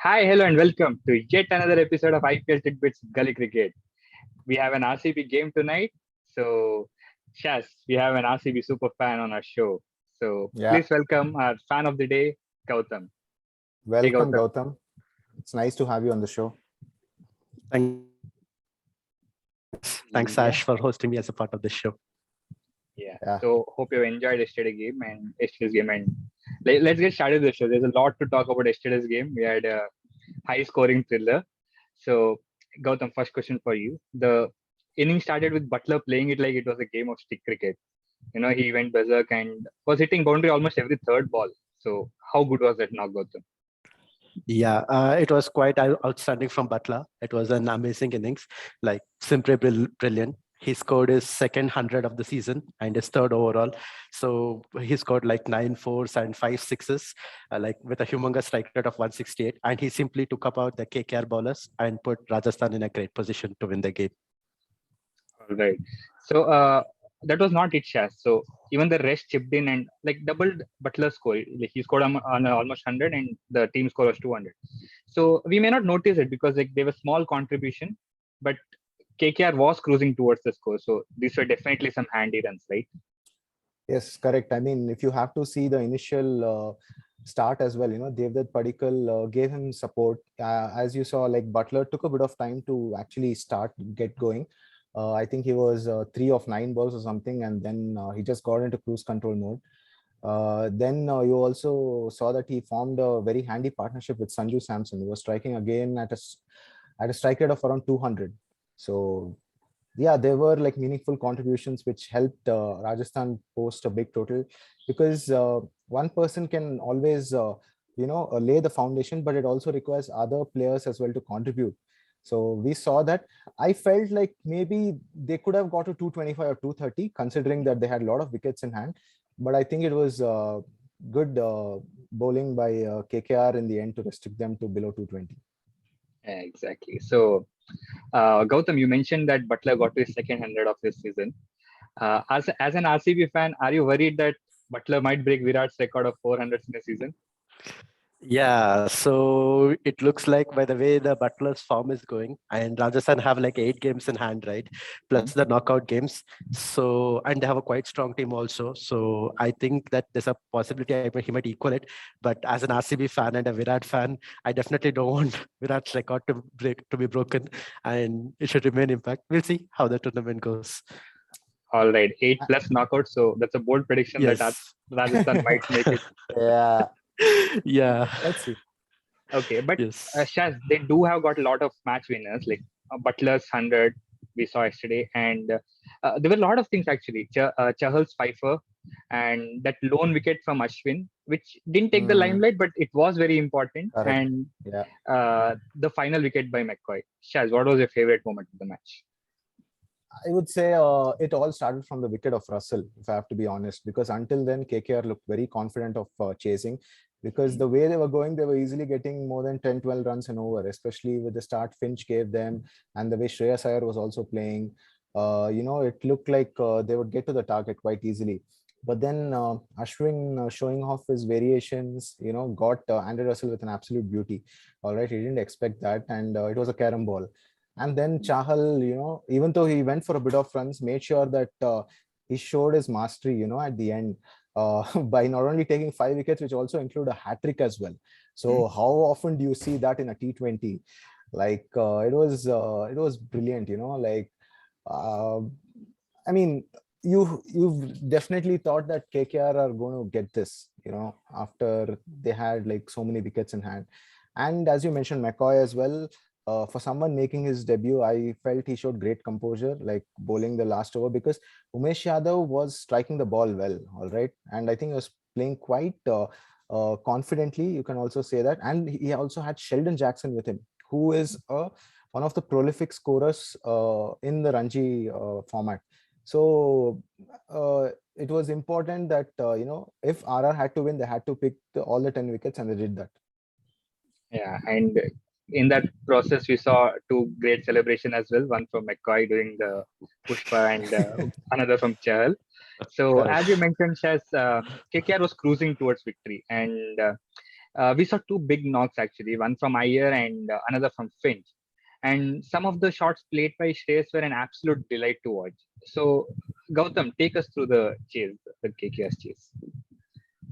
Hi, hello, and welcome to yet another episode of IPL Titbits Gully Cricket. We have an RCB game tonight. So, Shaz, we have an RCB super fan on our show. So, Yeah, please welcome our fan of the day, Gowtham. Hey, welcome, Gowtham. Gautam. It's nice to have you on the show. Thanks, Yeah, Ash, for hosting me as a part of this show. yeah. Yeah, So, hope you enjoyed yesterday's game. And let's get started with the show. There's a lot to talk about yesterday's game. We had a high scoring thriller. So, Gautam, first question for you. The inning started with Buttler playing it like it was a game of stick cricket. He went berserk and was hitting boundary almost every third ball. So, how good was that now, Gautam? Yeah, it was quite outstanding from Buttler. It was an amazing innings, like simply brilliant. He scored his second 100 of the season and his third overall. So he scored like 9 4s and 5 6s, like with a humongous strike rate of 168. And he simply took about the KKR bowlers and put Rajasthan in a great position to win the game. All right. So, that was not it, Shaz. So, even the rest chipped in and like doubled Butler's score. Like, he scored on almost 100 and the team score was 200. So, we may not notice it because like they were small contribution, but KKR was cruising towards the score. So, these were definitely some handy runs, right? yes, correct. I mean, if you have to see the initial start as well, Devdutt Padikkal gave him support. As you saw, like Butler took a bit of time to actually get going. I think he was 3 of 9 balls or something, and then he just got into cruise control mode. Then you also saw that he formed a very handy partnership with Sanju Samson, who was striking again at a strike rate of around 200. So yeah, there were like meaningful contributions which helped Rajasthan post a big total, because one person can always lay the foundation, but it also requires other players as well to contribute. So we saw that. I felt like maybe they could have got to 225 or 230, considering that they had a lot of wickets in hand, but I think it was good bowling by KKR in the end to restrict them to below 220. Yeah, exactly. So, Gautam, you mentioned that Butler got to his second 100 of this season. As an RCB fan, are you worried that Butler might break Virat's record of 400s in a season? Yeah, so it looks like by the way the Butler's form is going, and Rajasthan have like 8 games in hand, right? Plus the knockout games. So, and they have a quite strong team also. So I think that there's a possibility he might equal it. But as an RCB fan and a Virat fan, I definitely don't want Virat's record to be broken, and it should remain impact. We'll see how the tournament goes. All right, 8+ knockout. So that's a bold prediction that Yes. Rajasthan might make it. Yeah, Yeah. let's see. Okay, but Yes. Shaz, they do have got a lot of match winners like Butler's 100 we saw yesterday, and there were a lot of things actually. Chahal's fifer and that lone wicket from Ashwin, which didn't take the Mm, limelight, but it was very important, correct. and Yeah. the final wicket by McCoy. Shaz, what was your favorite moment of the match? I would say it all started from the wicket of Russell, if I have to be honest, because until then KKR looked very confident of chasing, because the way they were going, they were easily getting more than 10, 12 runs an over, especially with the start Finch gave them and the way Shreyas Iyer was also playing. It looked like they would get to the target quite easily. But then Ashwin showing off his variations, got Andrew Russell with an absolute beauty. All right, he didn't expect that, and it was a carom ball. And then Chahal, even though he went for a bit of runs, made sure that he showed his mastery, at the end, by not only taking 5 wickets, which also include a hat trick as well. So how often do you see that in a T20? Like it was brilliant, like uh, I mean, you've definitely thought that KKR are going to get this, after they had like so many wickets in hand. And as you mentioned, McCoy as well. For someone making his debut, I felt he showed great composure, like bowling the last over, because Umesh Yadav was striking the ball well, all right, and I think he was playing quite confidently. You can also say that, and he also had Sheldon Jackson with him, who is one of the prolific scorers in the Ranji format. So it was important that if RR had to win, they had to pick all the 10 wickets, and they did that. Yeah, and in that process, we saw two great celebration as well. One from McCoy doing the Pushpa, and another from Chahal. So, Correct. as you mentioned, Shaz, KKR was cruising towards victory, and we saw two big knocks actually, one from Iyer and another from Finch. And some of the shots played by Shreyas were an absolute delight to watch. So, Gautam, take us through the chase, the KKR's chase.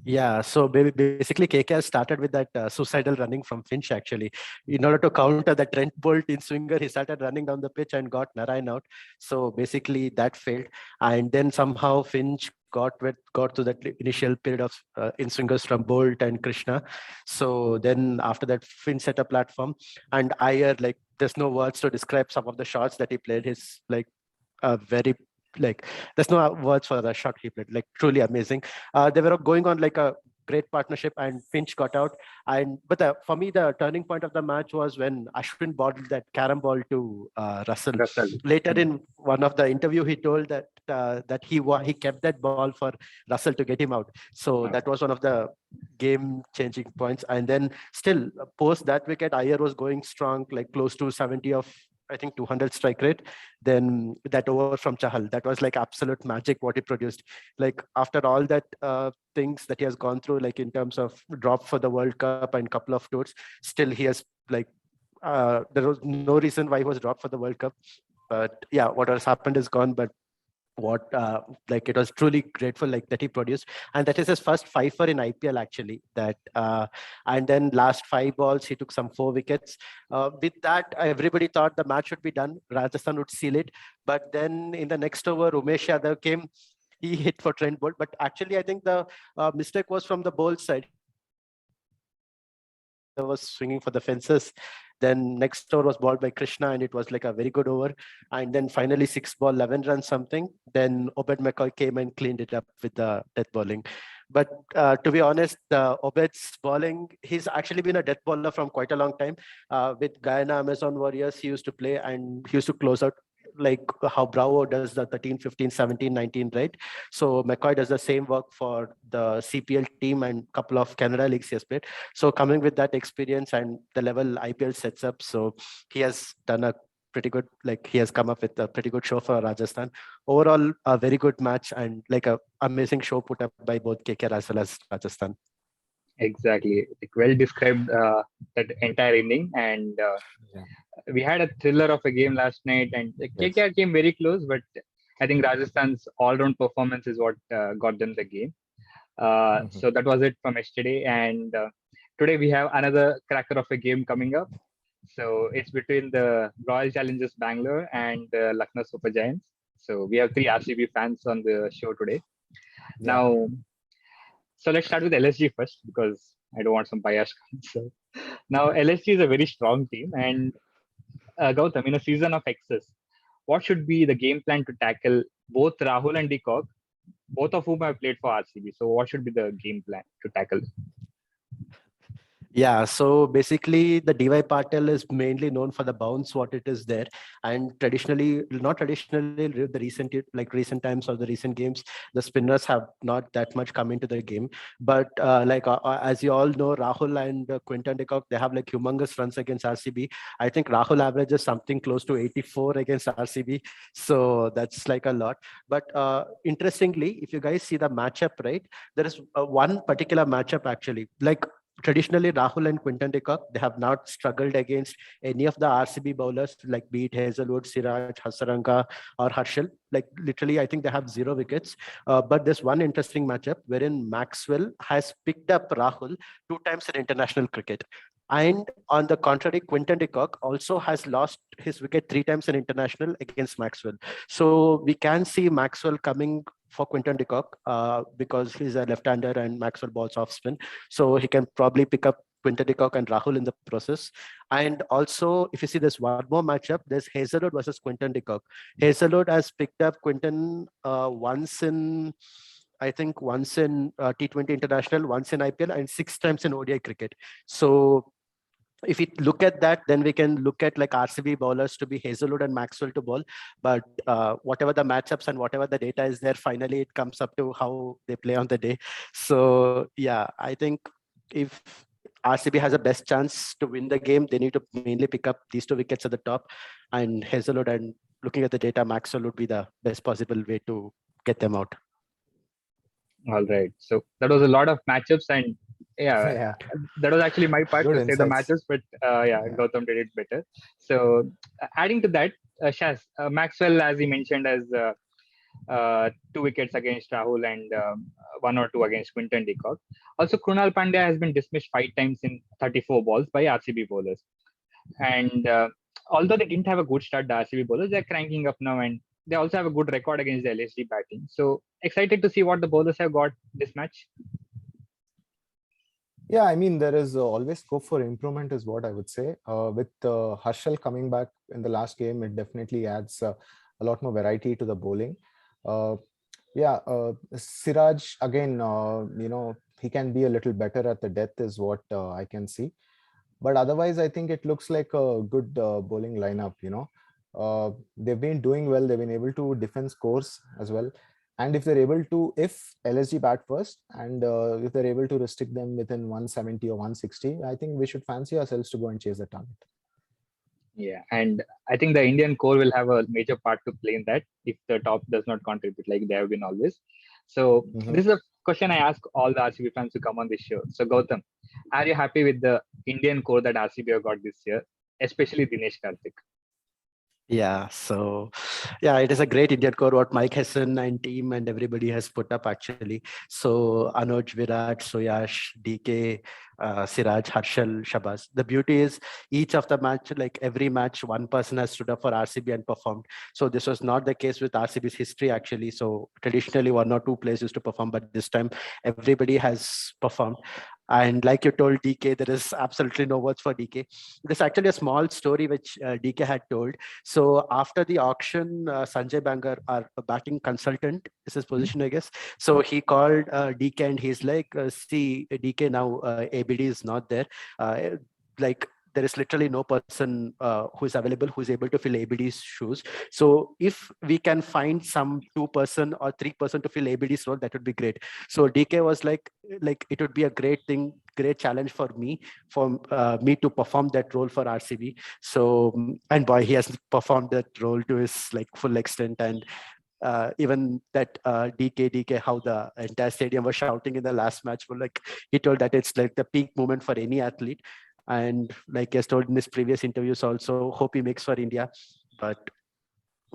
Yeah, so basically KKR started with that suicidal running from Finch actually. In order to counter the Trent Bolt in swinger, he started running down the pitch and got Narayan out. So basically that failed. And then somehow Finch got to that initial period of in swingers from Bolt and Krishna. So then after that, Finch set a platform, and Iyer, like, there's no words to describe some of the shots that he played. His like very, like, there's no words for the shot he played, like truly amazing. They were going on like a great partnership, and Finch got out. For me, the turning point of the match was when Ashwin bowled that carom ball to Russell. Russell. Later in one of the interview, he told that he kept that ball for Russell to get him out. So that was one of the game changing points. And then still post that wicket, Iyer was going strong, like close to 70 of, I think, 200 strike rate. Then that over from Chahal, that was like absolute magic what he produced. Like after all that things that he has gone through, like in terms of drop for the World Cup and couple of tours, still he has like there was no reason why he was dropped for the World Cup. But yeah, what has happened is gone. But like it was truly grateful like that he produced, and that is his first fifer in IPL actually. That and then last 5 balls he took some 4 wickets. With that, everybody thought the match would be done. Rajasthan would seal it, but then in the next over, Umesh Yadav came. He hit for Trent Bolt, but actually I think the mistake was from the Bolt side. Was swinging for the fences. Then next over was bowled by Krishna, and it was like a very good over. And then finally 6 ball, 11 runs something. Then Obed McCoy came and cleaned it up with the death bowling. But to be honest, Obed's bowling, he's actually been a death bowler from quite a long time. With Guyana Amazon Warriors, he used to play and he used to close out like how Bravo does the 13, 15, 17, 19, right? So McCoy does the same work for the CPL team and couple of Canada leagues he has played. So coming with that experience and the level IPL sets up, so he has done a pretty good, like he has come up with a pretty good show for Rajasthan. Overall, a very good match and like a amazing show put up by both KKR as well as Rajasthan. Exactly. Like, well described that entire inning. And we had a thriller of a game last night, and KKR came very close, but I think Rajasthan's all-round performance is what got them the game. So that was it from yesterday, and today we have another cracker of a game coming up. So it's between the Royal Challengers Bangalore and the Lucknow Super Giants. So we have 3 RCB fans on the show today. Now, so let's start with LSG first, because I don't want some bias. So now LSG is a very strong team, and Gautam, in a season of excess, what should be the game plan to tackle both Rahul and Kock, both of whom have played for RCB? So what should be the game plan to tackle? Yeah, so basically the DY Patel is mainly known for the bounce, what it is there. And traditionally, not traditionally, the recent times or the recent games, the spinners have not that much come into the game. But as you all know, Rahul and Quinton de Kock, they have like humongous runs against RCB. I think Rahul averages something close to 84 against RCB. So that's like a lot. But interestingly, if you guys see the matchup, right, there is one particular matchup actually, like traditionally Rahul and Quinton de Kock, they have not struggled against any of the RCB bowlers, like be it Hazelwood, Siraj, Hasaranka, or Harshal. Like literally, I think they have 0 wickets. But there's one interesting matchup wherein Maxwell has picked up Rahul 2 times in international cricket. And on the contrary, Quinton de Kock also has lost his wicket 3 times in international against Maxwell. So we can see Maxwell coming for Quinton de Kock because he's a left-hander and Maxwell balls off spin. So he can probably pick up Quinton de Kock and Rahul in the process. And also, if you see this one more matchup, there's Hazelwood versus Quinton de Kock. Hazelwood has picked up Quinton once in T20 International, once in IPL, and 6 times in ODI cricket. So if we look at that, then we can look at like RCB bowlers to be Hazelwood and Maxwell to bowl. But whatever the matchups and whatever the data is there, finally it comes up to how they play on the day. So yeah, I think if RCB has a best chance to win the game, they need to mainly pick up these 2 wickets at the top, and Hazelwood, and looking at the data, Maxwell would be the best possible way to get them out. All right. So that was a lot of matchups, and Yeah, Yeah, that was actually my part good to say the insights. matches, but yeah, Yeah. Gautham did it better. So adding to that, Shaz, Maxwell, as he mentioned, has 2 wickets against Rahul and 1 or 2 against Quinton de Kock. Also, Krunal Pandya has been dismissed 5 times in 34 balls by RCB bowlers. And although they didn't have a good start, the RCB bowlers, they're cranking up now, and they also have a good record against the LSG batting. So excited to see what the bowlers have got this match. Yeah, I mean, there is always scope for improvement, is what I would say. With Harshal coming back in the last game, it definitely adds a lot more variety to the bowling. Uh, yeah, Siraj, again, he can be a little better at the death, is what I can see. But otherwise, I think it looks like a good bowling lineup. They've been doing well. They've been able to defend scores as well. And if they're able to, if LSG bat first, and if they're able to restrict them within 170 or 160, I think we should fancy ourselves to go and chase the target. Yeah, and I think the Indian core will have a major part to play in that if the top does not contribute like they have been always. So Mhm. this is a question I ask all the RCB fans who come on this show. So Gautam, are you happy with the Indian core that RCB have got this year, especially Dinesh Karthik? Yeah, so yeah, it is a great Indian core what Mike Hesson and team and everybody has put up actually. So Anuj, Virat, Suyash, DK, Siraj, Harshal, Shabazz. The beauty is each of the match, like every match, one person has stood up for RCB and performed. So this was not the case with RCB's history actually. So traditionally 1 or 2 players used to perform, but this time everybody has performed. And like you told DK, there is absolutely no words for DK. There's actually a small story which DK had told. So after the auction, Sanjay Bangar, our batting consultant, is his position, I guess. So he called DK and he's like, see, DK, now ABD is not there. Like there is literally no person who is available who is able to fill ABD's shoes. So if we can find some 2% or 3% to fill ABD's role, that would be great. So DK was like it would be a great thing, great challenge for me to perform that role for RCB. So and boy, he has performed that role to his like full extent. And even that DK, how the entire stadium was shouting in the last match, were like he told that it's like the peak moment for any athlete. And like he has told in his previous interviews, also hope he makes for India. But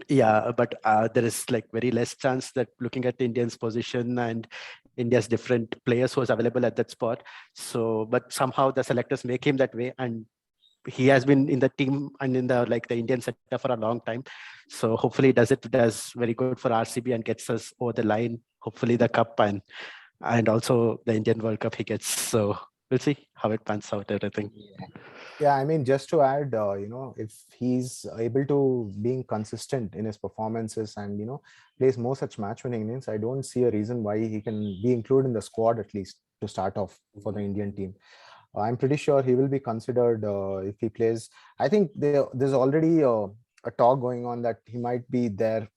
yeah, but there is like very less chance that looking at the Indians' position and India's different players who was available at that spot. So, but somehow the selectors make him that way, and he has been in the team and in the like the Indian setup for a long time. So hopefully does very good for RCB and gets us over the line. Hopefully the cup and also the Indian World Cup he gets. So we'll see how it pans out, everything. Yeah, I mean, just to add, if he's able to being consistent in his performances and, plays more such match-winning innings, I don't see a reason why he can be included in the squad at least to start off for the Indian team. I'm pretty sure he will be considered if he plays. I think there's already a talk going on that he might be there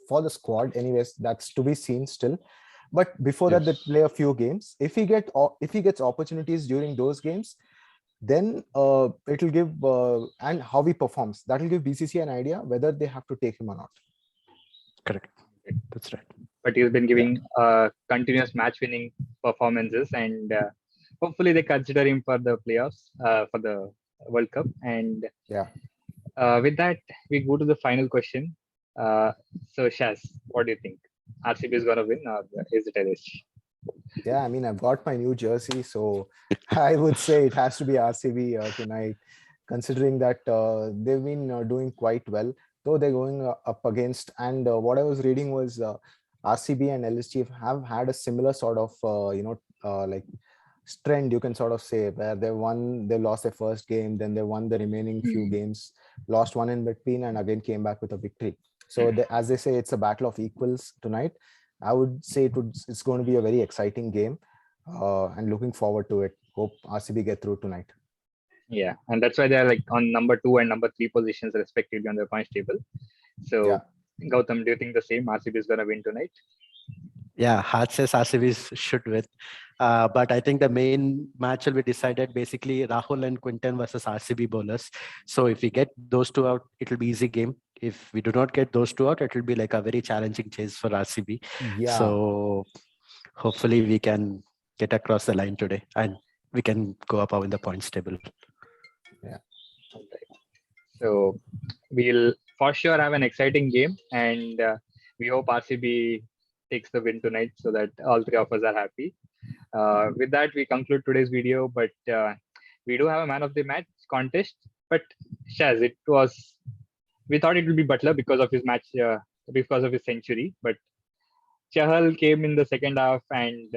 for the squad. Anyways, that's to be seen still. But before that, they play a few games. If he gets opportunities during those games, then it will give and how he performs, that will give BCCI an idea whether they have to take him or not. Correct. That's right. But he's been giving continuous match-winning performances, and hopefully they consider him for the playoffs for the World Cup. And Yeah. With that, we go to the final question. So Shaz, what do you think? RCB is gonna win, or is it a risk? Yeah, I mean, I've got my new jersey, so I would say it has to be RCB tonight, considering that they've been doing quite well, though they're going up against. And what I was reading was RCB and LSG have had a similar sort of, like trend, you can sort of say, where they lost their first game, then they won the remaining few games, lost one in between, and again came back with a victory. So as they say, it's a battle of equals tonight. I would say it's going to be a very exciting game, and looking forward to it. Hope RCB get through tonight. Yeah, and that's why they're like on number 2 and number 3 positions respectively on the points table. So, Yeah. Gautam, do you think the same? RCB is gonna win tonight? Yeah, heart says RCB should win. But I think the main match will be decided basically Rahul and Quinton versus RCB bowlers. So if we get those two out, it will be easy game. If we do not get those two out, it will be like a very challenging chase for RCB. Yeah. So hopefully we can get across the line today. And we can go up in the points table. Alright. So we'll for sure have an exciting game, and we hope RCB takes the win tonight so that all three of us are happy. With that, we conclude today's video, but we do have a man of the match contest. But Shaz, we thought it would be Buttler because of his match, because of his century, but Chahal came in the second half and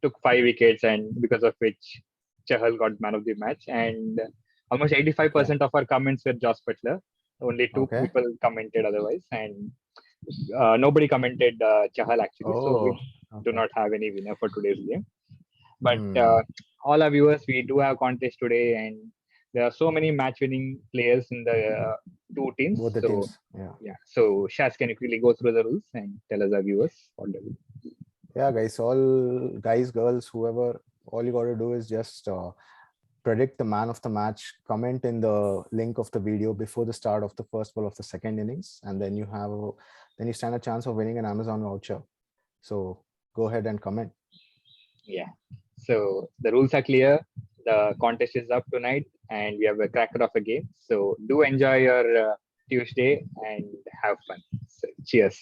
took 5 wickets, and because of which Chahal got man of the match. And almost 85% of our comments were Joss Buttler. Only two Okay. people commented otherwise, and nobody commented Chahal actually. So we do not have any winner for today's game. But all our viewers, we do have contest today, and there are so many match-winning players in the two teams. Both the so teams. yeah. So Shaz, can you quickly go through the rules and tell us our viewers what they will? Yeah, guys, all guys, girls, whoever, all you got to do is just predict the man of the match, comment in the link of the video before the start of the first ball of the second innings, and then you stand a chance of winning an Amazon voucher. So go ahead and comment. Yeah. So the rules are clear. The contest is up tonight, and we have a cracker of a game. So do enjoy your Tuesday and have fun. So cheers.